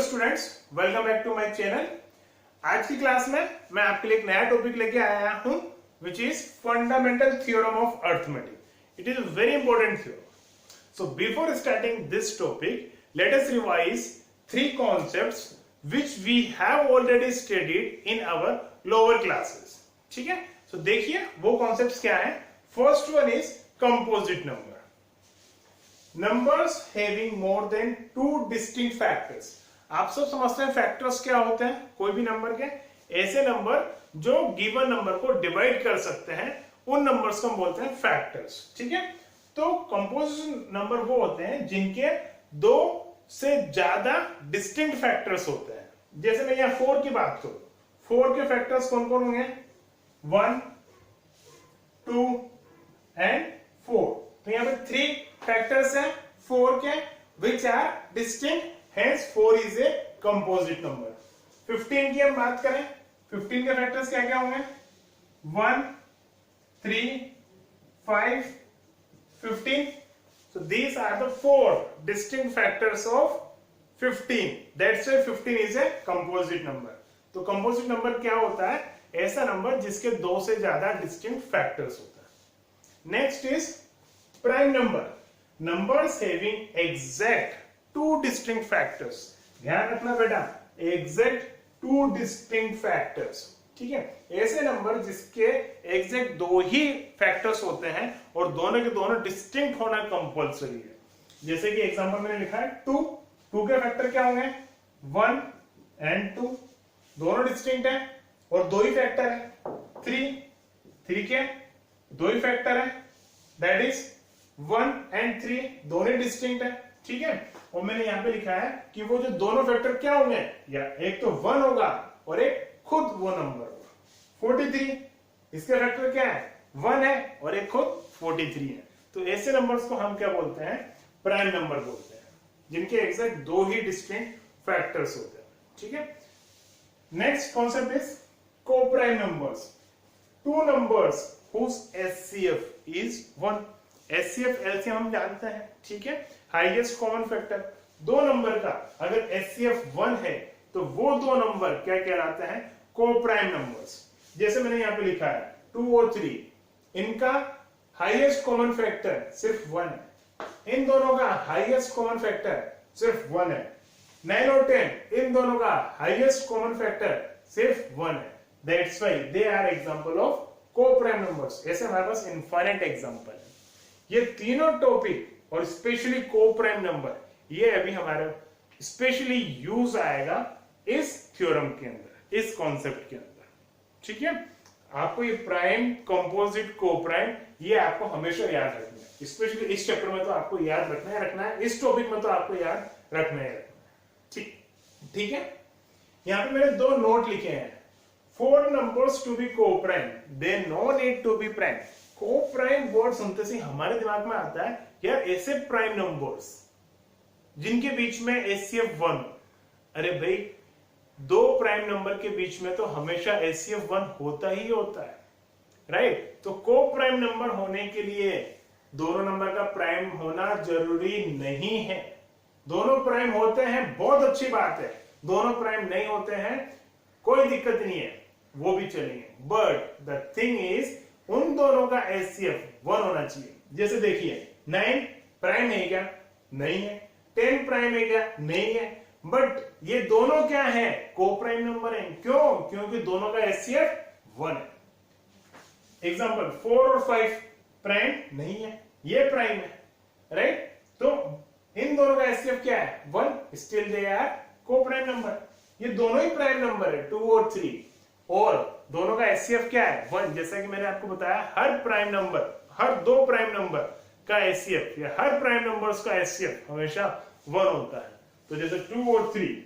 Students, welcome back to my channel. आज की class में मैं आपके लिए एक नया टॉपिक लेके आया हूं which is fundamental theorem of arithmetic. It is a very important theorem. So before starting this topic, let us revise three concepts which we have already studied in our lower classes. ठीक है, so देखिए वो concepts क्या है। First one is composite number. Numbers having more than two distinct factors। आप सब समझते हैं फैक्टर्स क्या होते हैं कोई भी नंबर के। ऐसे नंबर जो गिवन नंबर को डिवाइड कर सकते हैं, उन नंबर्स को हम बोलते हैं फैक्टर्स। ठीक है, तो कंपोजिट नंबर वो होते हैं जिनके दो से ज्यादा डिस्टिंक्ट फैक्टर्स होते हैं। जैसे मैं यहाँ 4 की बात करूं, 4 के फैक्टर्स कौन कौन होंगे? 1, 2 एंड 4। तो यहाँ पे 3 फैक्टर्स हैं 4 के which are distinct, hence 4 is a composite number. 15 की हम बात करें, 15 के फैक्टर्स क्या क्या होंगे? 1, 3, 5, 15। So these are the 4 distinct factors of 15. That's why 15 is a composite number. तो कंपोजिट नंबर क्या होता है? ऐसा नंबर जिसके 2 से ज्यादा डिस्टिंक्ट फैक्टर्स होता है। Next is prime number. Numbers having exact two distinct factors। ध्यान रखना बेटा, exact two distinct factors। ठीक है, ऐसे नंबर जिसके एग्जैक्ट 2 ही फैक्टर्स होते हैं और दोनों के दोनों डिस्टिंक्ट होना कंपल्सरी है। जैसे कि एग्जांपल मैंने लिखा है 2। 2 के फैक्टर क्या होंगे? 1 एंड 2, दोनों डिस्टिंक्ट है और 2 ही फैक्टर है। 3 के 2 ही फैक्टर है, दैट इज 1 एंड 3, दोनों डिस्टिंक्ट है। ठीक है, और मैंने यहां पे लिखा है कि वो जो दोनों फैक्टर क्या होंगे, या एक तो 1 होगा और एक खुद वो नंबर होगा। 43, इसके फैक्टर क्या है? 1 है और एक खुद 43 है। तो ऐसे नंबर्स को हम क्या बोलते हैं? प्राइम नंबर बोलते हैं, जिनके एग्जैक्ट 2 ही डिस्टिंक्ट फैक्टर्स होते हैं। ठीक है, next concept is co-prime numbers. 2 numbers whose HCF is 1। HCF LCM हम जानते हैं। ठीक है, हाईएस्ट कॉमन फैक्टर। 2 नंबर का अगर HCF 1 है तो वो 2 नंबर क्या कहलाते हैं? Co-prime numbers. जैसे मैंने यहां पे लिखा है 2 और 3, इनका हाईएस्ट कॉमन फैक्टर सिर्फ 1 है। इन दोनों का हाईएस्ट कॉमन फैक्टर सिर्फ 1 है। 9 और 10, इन दोनों का हाईएस्ट कॉमन फैक्टर सिर्फ 1 है। That's why they are example of coprime numbers. ऐसे हमारे पास इनफाइनाइट एग्जांपल है। ये तीनों टॉपिक और स्पेशली को-प्राइम नंबर, ये अभी हमारे स्पेशली यूज आएगा इस थ्योरम के अंदर, इस कॉन्सेप्ट के अंदर। ठीक है, आपको ये प्राइम, कंपोजिट, को-प्राइम, ये आपको हमेशा याद रखना है। स्पेशली इस चैप्टर में तो आपको याद रखना है, इस टॉपिक में तो आपको याद रखना है। ठीक है, यहां पे मैंने 2 नोट लिखे हैं। 4 numbers to be co-prime, they no need to be prime। Co-prime word सुनते से हमारे दिमाग में आता है यार ऐसे प्राइम नंबर्स जिनके बीच में HCF 1। अरे भाई, 2 प्राइम नंबर के बीच में तो हमेशा HCF 1 होता ही होता है, राइट? तो को-प्राइम नंबर होने के लिए दोनों नंबर का प्राइम होना जरूरी नहीं है। दोनों प्राइम होते हैं, बहुत अच्छी बात है। दोनों प्राइम नहीं होते हैं, कोई दिक्कत नहीं है, वो भी चलेंगे। बट द थिंग इज, उन दोनों का HCF 1 होना चाहिए। जैसे देखिए 9 प्राइम है क्या? नहीं है। 10 प्राइम है क्या? नहीं है। बट ये दोनों क्या है? को-प्राइम नंबर है। क्यों? क्योंकि दोनों का HCF 1 है। एग्जांपल 4 और 5 प्राइम नहीं है, ये प्राइम है, राइट? तो इन दोनों का HCF क्या है? 1। Still they are coprime number. ये दोनों ही प्राइम नंबर है, 2 और 3, और दोनों का HCF क्या है? 1। जैसा कि मैंने आपको बताया, हर प्राइम नंबर, हर 2 प्राइम नंबर का HCF या हर प्राइम नंबर्स का HCF हमेशा 1 होता है। तो जैसे 2 और 3,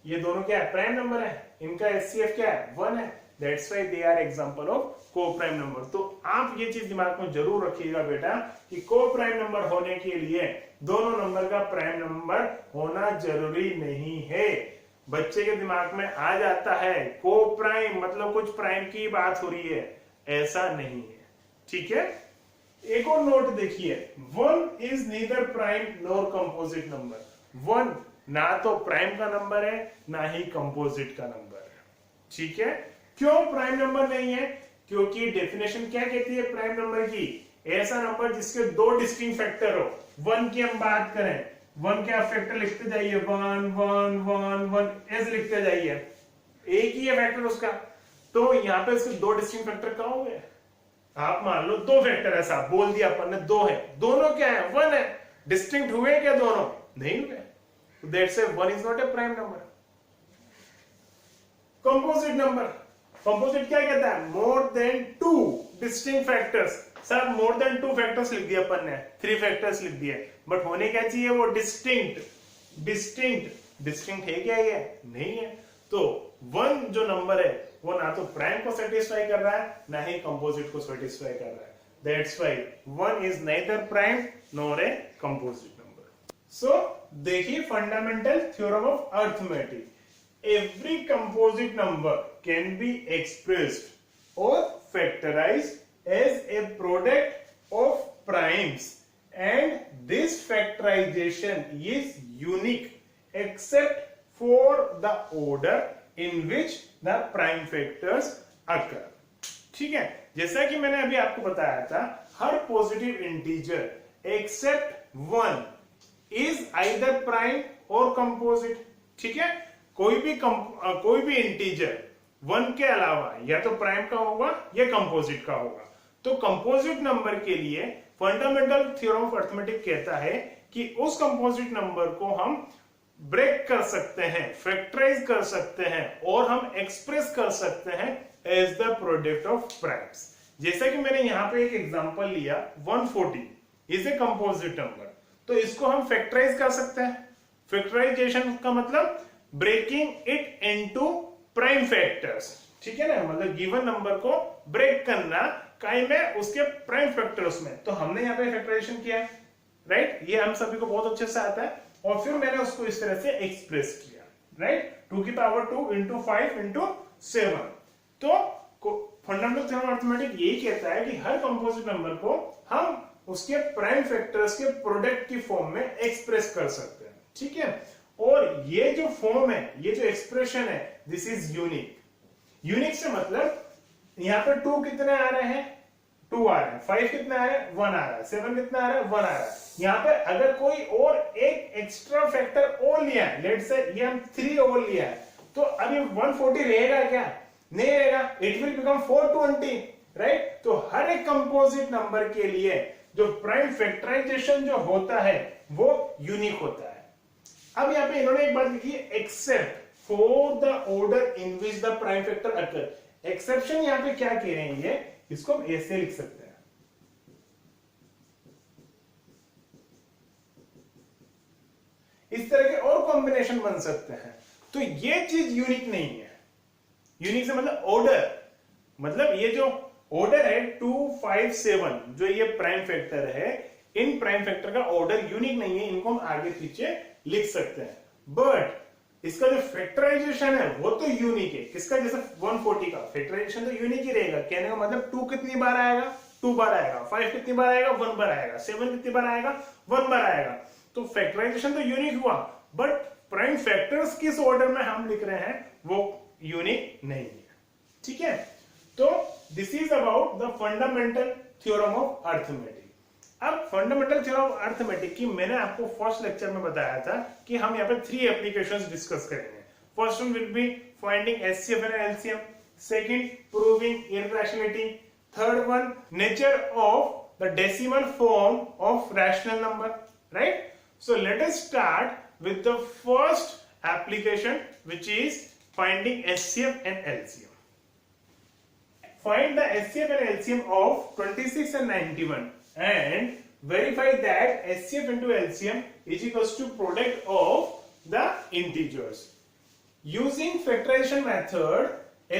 ये दोनों क्या है? प्राइम नंबर है, इनका HCF क्या है? 1 है। That's why they are example of coprime number. तो आप ये चीज दिमाग में जरूर रखिएगा बेटा कि को-प्राइम नंबर होने के लिए दोनों नंबर का प्राइम नंबर होना जरूरी नहीं है। बच्चे के दिमाग में आ जाता है को-प्राइम मतलब कुछ प्राइम की बात हो रही है, ऐसा नहीं है। ठीक है, एक और नोट देखिए, 1 is neither prime nor composite number. 1 ना तो प्राइम का नंबर है ना ही कंपोजिट का नंबर है। ठीक है, क्यों प्राइम नंबर नहीं है? क्योंकि डेफिनेशन क्या कहती है प्राइम नंबर की? ऐसा नंबर जिसके दो डिस्टिंक्ट फैक्टर हो। वन की हम बात करें, वन के आप फैक्टर लिखते जाइए, वन वन वन वन ऐसे लिखते जाइए, एक ही है फैक्टर उसका। तो यहाँ पे उसके दो डिस्टिंक्ट फैक्टर कहाँ हो गए? आप मान लो दो फैक्टर है, साहब बोल दिया अपन ने दो है, दोनों क्या है? वन है। डिस्टिंक्ट हुए क्या दोनों? नहीं हुए। That's why one is not a prime number. Composite number, composite क्या कहता है? More than two distinct factors. Sir more than two factors लिख दिया अपन ने, थ्री फैक्टर्स लिख दिए, बट होने क्या चाहिए? वो डिस्टिंक्ट। डिस्टिंक्ट डिस्टिंक्ट है क्या ये? नहीं है। तो वन जो नंबर है वो ना तो प्राइम को सेटिस्फाई कर रहा है ना ही कंपोजिट को सेटिस्फाई कर रहा है। That's why one is neither prime nor a composite number. So देखिए fundamental theorem of arithmetic, every composite number can be expressed or factorized as a product of primes, and this factorization is unique except for the order in which the prime factors occur. ठीक है, जैसा कि मैंने अभी आपको बताया था, हर positive integer except one is either prime और कंपोजिट। ठीक है, कोई भी इंटीजर वन के अलावा या तो प्राइम का होगा या कंपोजिट का होगा। तो कंपोजिट नंबर के लिए फंडामेंटल थ्योरम ऑफ अरिथमेटिक कहता है कि उस कंपोजिट नंबर को हम ब्रेक कर सकते हैं, फैक्टराइज कर सकते हैं और हम एक्सप्रेस कर सकते हैं as the product of primes. जैसा कि मैंने यहां पे एक एग्जांपल लिया, 140 इज ए कंपोजिट नंबर, तो इसको हम फैक्टराइज कर सकते हैं। फैक्टराइजेशन का मतलब breaking it into prime factors. ठीक है ना, मतलब गिवन नंबर को ब्रेक करना काई में उसके प्राइम फैक्टर्स में। तो हमने यहाँ पे फैक्टराइजेशन किया, राइट, ये हम सभी को बहुत अच्छे से आता है, और फिर मैंने उसको इस तरह से एक्सप्रेस किया, राइट, 2 की पावर 2 इंटू 5 इंटू 7। तो फंडामेंटल थ्योरम ऑफ अरिथमेटिक यही कहता है कि हर कंपोजिट नंबर को हम उसके प्राइम फैक्टर्स के प्रोडक्ट की फॉर्म में एक्सप्रेस कर सकते हैं। ठीक है, और ये जो फॉर्म है, ये जो एक्सप्रेशन है, दिस इज यूनिक। यूनिक से मतलब यहाँ पे 2 कितने आ रहे हैं? 2 आ रहे हैं। 5 कितने आ रहे हैं? 1 आ रहा है। 7 कितने आ रहे हैं? 1 आ रहा है। यहाँ पे अगर कोई और एक एक्स्ट्रा फैक्टर और लिया है, लेट्स से ये हम 3 और लिया है, तो अभी 140 रहेगा क्या? नहीं रहेगा, इट विल बिकम 420, राइट। तो हर एक कंपोजिट नंबर के लिए जो प्राइम फैक्टराइजेशन जो होता है वो यूनिक होता है। अब यहाँ पे इन्होंने एक बात लिखी है, except for the order in which the prime factor occur. Exception यहाँ पे क्या कह रहे हैं, ये इसको हम ऐसे लिख सकते हैं, इस तरह के और कॉम्बिनेशन बन सकते हैं। तो ये चीज यूनिक नहीं है। यूनिक से मतलब ऑर्डर, मतलब ये जो ऑर्डर है 2 5 7 जो ये प्राइम फैक्टर है, इन प्राइम फैक्टर का ऑर्डर यूनिक नहीं है, इनको हम आगे पीछे लिख सकते हैं। बट इसका जो फैक्टराइजेशन है वो तो यूनिक है। किसका? जैसे 140 का फैक्टराइजेशन तो यूनिक ही रहेगा। कहने का मतलब 2 कितनी बार आएगा? 2 बार आएगा। 5 कितनी बार आएगा? 1 बार आएगा। 7 कितनी बार आएगा? 1 बार आएगा। तो फैक्टराइजेशन तो यूनिक हुआ, बट प्राइम फैक्टर्स किस ऑर्डर में हम लिख रहे हैं वो यूनिक नहीं है। ठीक है, तो this is about the fundamental theorem of arithmetic. अब फंडामेंटल थ्योरम ऑफ अरिथमेटिक की मैंने आपको फर्स्ट लेक्चर में बताया था कि हम यहाँ पे 3 एप्लीकेशंस डिस्कस करेंगे। First one will be finding HCF and LCM, second proving irrationality, third one nature of the decimal form of rational number, right. So let us start with the first application which is finding HCF and LCM. Find the HCF and LCM of 26 and 91 and verify that HCF into LCM is equals to product of the integers. Using factorization method,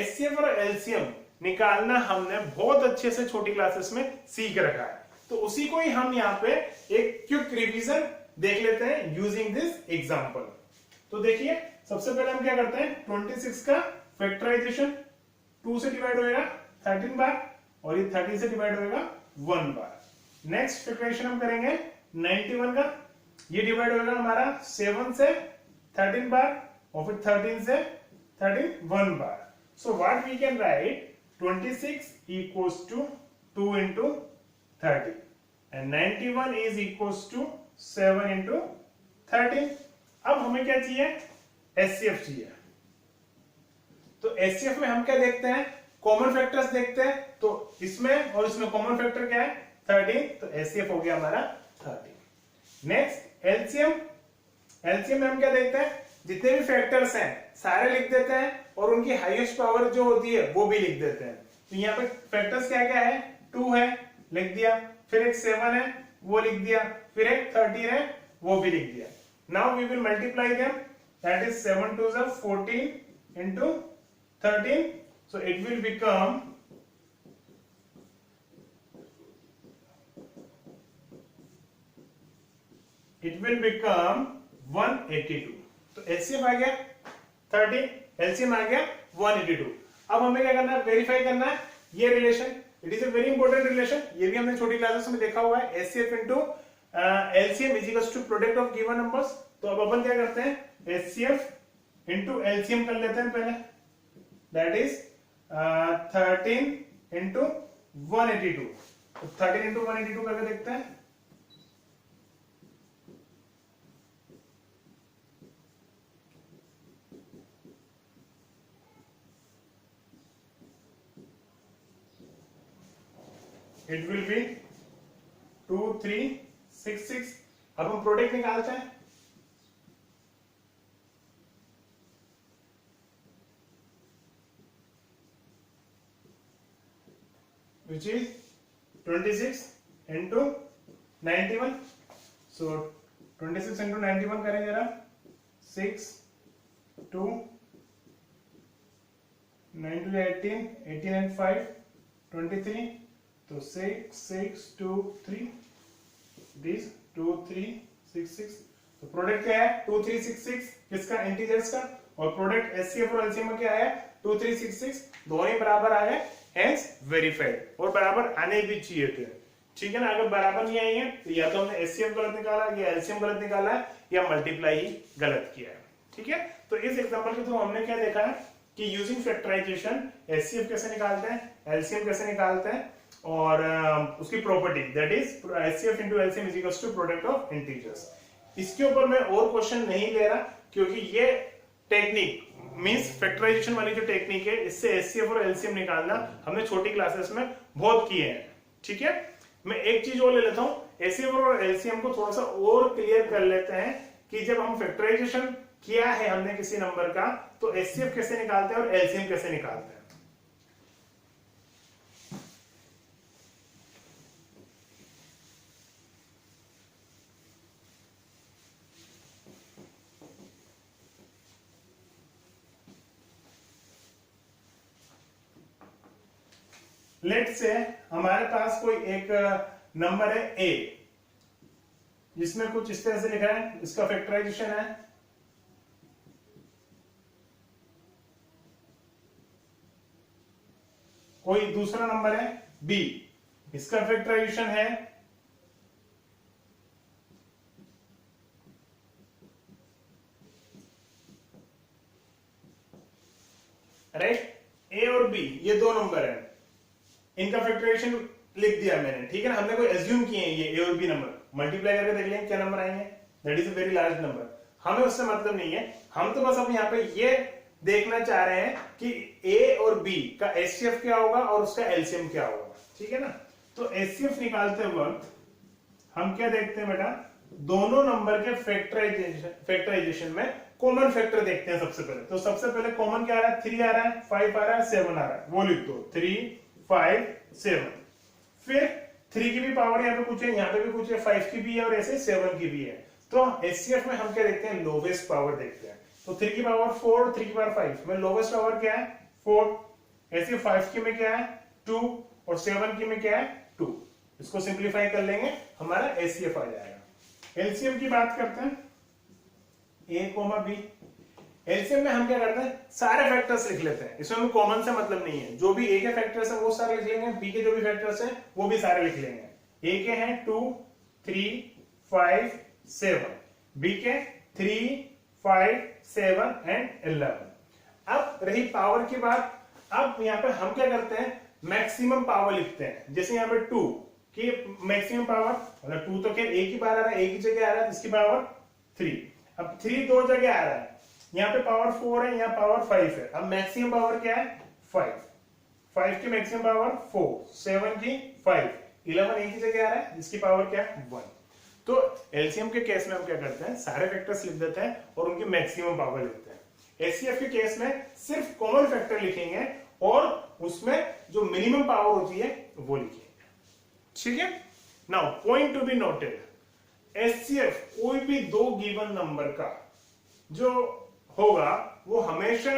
HCF और LCM निकालना हमने बहुत अच्छे से छोटी classes में सीख रखा है, तो उसी को ही हम यहाँ पे एक क्विक रिवीजन देख लेते हैं यूजिंग दिस एग्जांपल। तो देखिए सबसे पहले हम क्या करते हैं, 26 का फैक्टराइजेशन 2 से डिवाइड होएगा 13 बार और ये 13 से डिवाइड होएगा 1 बार। नेक्स्ट फैक्टराइजेशन हम करेंगे 91 का, ये डिवाइड होएगा हमारा 7 से 13 बार और फिर 13 से 13 1 बार. So what we can write 26 equals to 2 into 30 and 91 is equals to 7 into 13. अब हमें क्या चाहिए? HCF चाहिए. तो HCF में हम क्या देखते हैं? कॉमन फैक्टर्स देखते हैं. तो इसमें और इसमें कॉमन फैक्टर क्या है? 13. तो HCF हो गया हमारा 13. Next LCM. LCM में हम क्या देखते हैं? जितने भी फैक्टर्स हैं सारे लिख देते हैं और उनकी हाईएस्ट पावर जो होती है वो भी लिख देते हैं. तो यहाँ पे फैक्टर्स क्या क्या है? 2 है, लिख दिया. फिर एक 7 है, वो लिख दिया. फिर एक 13 है, वो भी लिख दिया. Now we will multiply them. That is 7 2 14 into 13. So it will become 182. तो LCM आ गया 13, LCM आ गया 182. अब हमें क्या करना है? वेरीफाई करना है ये relation. It is a very important relation. ये भी हमने छोटी क्लासेस में देखा हुआ है. HCF into LCM is equals to product of given numbers. तो अब अपन क्या करते हैं? HCF into LCM कर लेते हैं पहले. That is 13 into 182. तो 13 into 182 करके देखते हैं. It will be 2366. अब हम प्रोडक्ट निकालते हैं. Which is 26 into 91. So 26 into 91 करें जरा. 6 2 9 to 18, 18 and 5 23. तो 6 6 2 3. This 2 3 6 6. तो प्रोडक्ट क्या है? 2366. किसका? इंटीजर्स का. और प्रोडक्ट HCF और LCM में क्या है? 2366. दोनों ही बराबर आ गए. Hence verified. और बराबर आने भी चाहिए थे. ठीक है ना? अगर बराबर नहीं आएंगे तो या तो हमने HCF गलत निकाला या LCM गलत निकाला है या मल्टीप्लाई ही गलत किया है. ठीक है? तो इस एग्जांपल के थ्रू हमने क्या देखा है कि यूजिंग फैक्टराइजेशन HCF कैसे निकालते हैं, LCM कैसे निकालते हैं और उसकी property that is HCF into LCM is equals to product of integers. इसके ऊपर मैं और क्वेश्चन नहीं ले रहा क्योंकि ये टेक्निक मींस फैक्टराइजेशन वाली जो टेक्निक है इससे HCF और LCM निकालना हमने छोटी क्लासेस में बहुत किए हैं. ठीक है? मैं एक चीज और ले लेता हूं. HCF और LCM को थोड़ा सा और क्लियर कर लेते हैं कि जब हम फैक्टराइजेशन किया है हमने किसी नंबर का तो HCF कैसे निकालते हैं और LCM कैसे निकालते हैं. लेट्स से हमारे पास कोई एक नंबर है A जिसमें कुछ इस तरह से लिखा है. इसका फैक्टराइजेशन है कोई दूसरा नंबर है B. इसका फैक्टराइजेशन है राइट. A और B ये दो नंबर है. इनका फैक्टराइजेशन लिख दिया मैंने. ठीक है ना? हमने कोई एज्यूम किए हैं ये A और B नंबर. मल्टीप्लाई करके देख लेंगे क्या नंबर आएंगे. That is a very large number. हमें उससे मतलब नहीं है. हम तो बस अब यहाँ पे ये देखना चाह रहे हैं कि A और B का HCF क्या होगा और उसका LCM क्या होगा. ठीक है ना? तो HCF निकालते वक्त हम क्या देखते हैं बेटा? दोनों नंबर के फैक्टराइजेशन में कॉमन फैक्टर देखते हैं सबसे पहले. तो सबसे पहले कॉमन क्या आ रहा है? 3 आ रहा है, 5 आ रहा है, 7 आ रहा है. वो लिख दो. 3 5 7. फिर 3 की भी पावर यहाँ पे कुछ है, यहाँ पे भी कुछ है, 5 की भी है और ऐसे 7 की भी है. तो HCF में हम क्या देखते हैं? लोवेस्ट पावर देखते हैं. तो 3 की पावर 4, 3 की पावर 5 में लोवेस्ट पावर क्या है? 4. ऐसे 5 की में क्या है? 2 और 7 की में क्या है? 2. इसको सिंप्लीफाई कर लेंगे हमारा HCF आ जाएगा. LCM की बात करते हैं. A, B. LCM में हम क्या करते हैं? सारे फैक्टर्स लिख लेते हैं. इसमें हमें कॉमन से मतलब नहीं है. जो भी A के फैक्टर्स हैं वो सारे लिख लेंगे. B के जो भी फैक्टर्स हैं वो भी सारे लिख लेंगे. A के हैं 2 3 5 7. B के 3 5, 7 एंड 11। अब रही पावर की बात, अब यहाँ पे हम क्या करते हैं, मैक्सिमम पावर लिखते हैं। जैसे यहाँ पे 2 की मैक्सिमम पावर, मतलब 2 तो क्या एक ही बार आ रहा है, एक ही जगह आ रहा है, इसकी पावर 3। अब 3 दो जगह आ रहा है, यहाँ पे पावर 4 है, यहाँ पावर 5 है। अब मैक्सिमम पावर क्या है, 5 की मैक्सिमम पावर 4, 7 की 5, 11 एक ही जगह आ रहा है, इसकी पावर क्या है 1। तो एलसीएम के केस में हम क्या करते हैं, सारे फैक्टर्स लिख देते हैं और उनकी मैक्सिमम पावर लिखते हैं। एचसीएफ के केस में सिर्फ कॉमन फैक्टर लिखेंगे और उसमें जो मिनिमम पावर होती है वो लिखेंगे। ठीक है, now point to be noted, HCF कोई भी दो गिवन नंबर का जो होगा वो हमेशा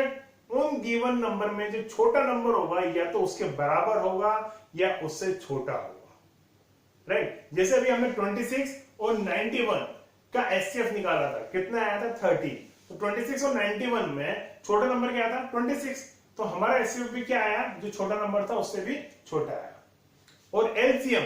उन गिवन नंबर में जो छोटा नंबर होगा या तो उसके बराबर होगा या उससे छोटा होगा। राइट, जैसे अभी हमने 26 और 91 का एचसीएफ निकाला था, कितना आया था 30। तो 26 और 91 में छोटा नंबर क्या था 26, तो हमारा एचसीएफ भी क्या आया, जो छोटा नंबर था उससे भी छोटा आया। और एलसीएम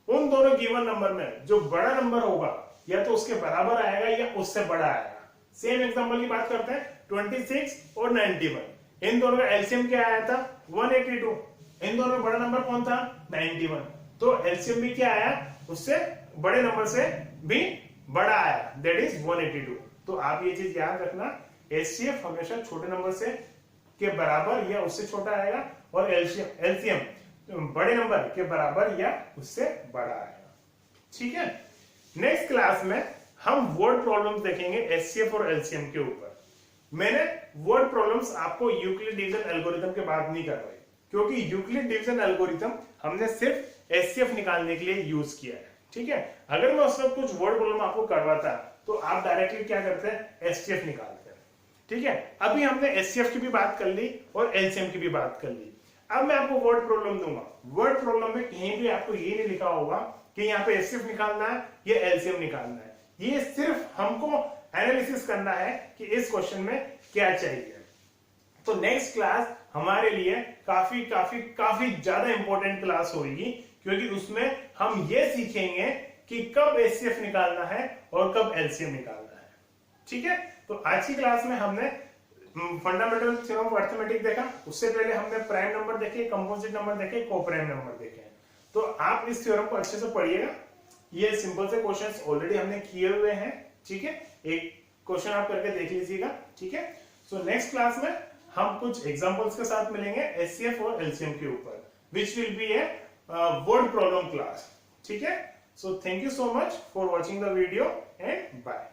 उन दोनों गिवन नंबर में जो बड़ा नंबर होगा या तो उसके बराबर आएगा या उससे बड़ा आएगा। सेम एग्जांपल की बात करते हैं, 26 और 91, इन दोनों का एलसीएम क्या आया था 182, इन दोनों में बड़ा नंबर कौन था 91, तो एलसीएम भी क्या आया, उससे बड़े नंबर से भी बड़ा आया, दैट इज 182। तो आप ये चीज याद रखना, एचसीएफ हमेशा छोटे नंबर से के बराबर या उससे छोटा आएगा और एलसीएम बड़े नंबर के बराबर या उससे बड़ा आएगा। ठीक है, नेक्स्ट क्लास में हम वर्ड प्रॉब्लम्स देखेंगे एचसीएफ और एलसीएम के ऊपर। मैंने वर्ड प्रॉब्लम्स आपको यूक्लिड डिवीजन एल्गोरिथम के बाद नहीं करवाई, क्योंकि यूक्लिड डिवीजन एल्गोरिथम हमने सिर्फ एचसीएफ निकालने के लिए यूज किया है। ठीक है, अगर मैं उस वक्त कुछ वर्ड प्रॉब्लम आपको करवाता तो आप डायरेक्टली क्या करते हैं, एचसीएफ निकालते हैं। ठीक है, अभी हमने एचसीएफ की भी बात कर ली और एलसीएम की भी बात कर ली। अब मैं आपको वर्ड प्रॉब्लम दूंगा, वर्ड प्रॉब्लम में कहीं भी आपको ये नहीं लिखा होगा कि यहाँ पे एचसीएफ निकालना है या एलसीएम निकालना है, ये सिर्फ हमको एनालिसिस करना है कि इस क्वेश्चन में क्या चाहिए। तो नेक्स्ट क्लास हमारे लिए काफी काफी काफी ज्यादा इंपॉर्टेंट क्लास होगी, क्योंकि उसमें हम ये सीखेंगे कि कब एचसीएफ निकालना है और कब एलसीएम निकालना है। ठीक है, तो आज की क्लास में हमने फंडामेंटल थ्योरम ऑफ अरिथमेटिक देखा, उससे पहले हमने प्राइम नंबर देखे, कंपोजिट नंबर देखे, कोप्राइम नंबर देखे। तो आप इस थ्योरम को अच्छे से पढ़िएगा, ये सिंपल से क्वेश्चंस ऑलरेडी हमने किए हुए हैं। ठीक है, एक क्वेश्चन आप करके देख लीजिएगा। ठीक है, सो नेक्स्ट क्लास में हम कुछ एग्जांपल्स के साथ मिलेंगे एचसीएफ और एलसीएम के ऊपर, which will be a word problem class. ठीक है, so thank you so much for watching the video and bye.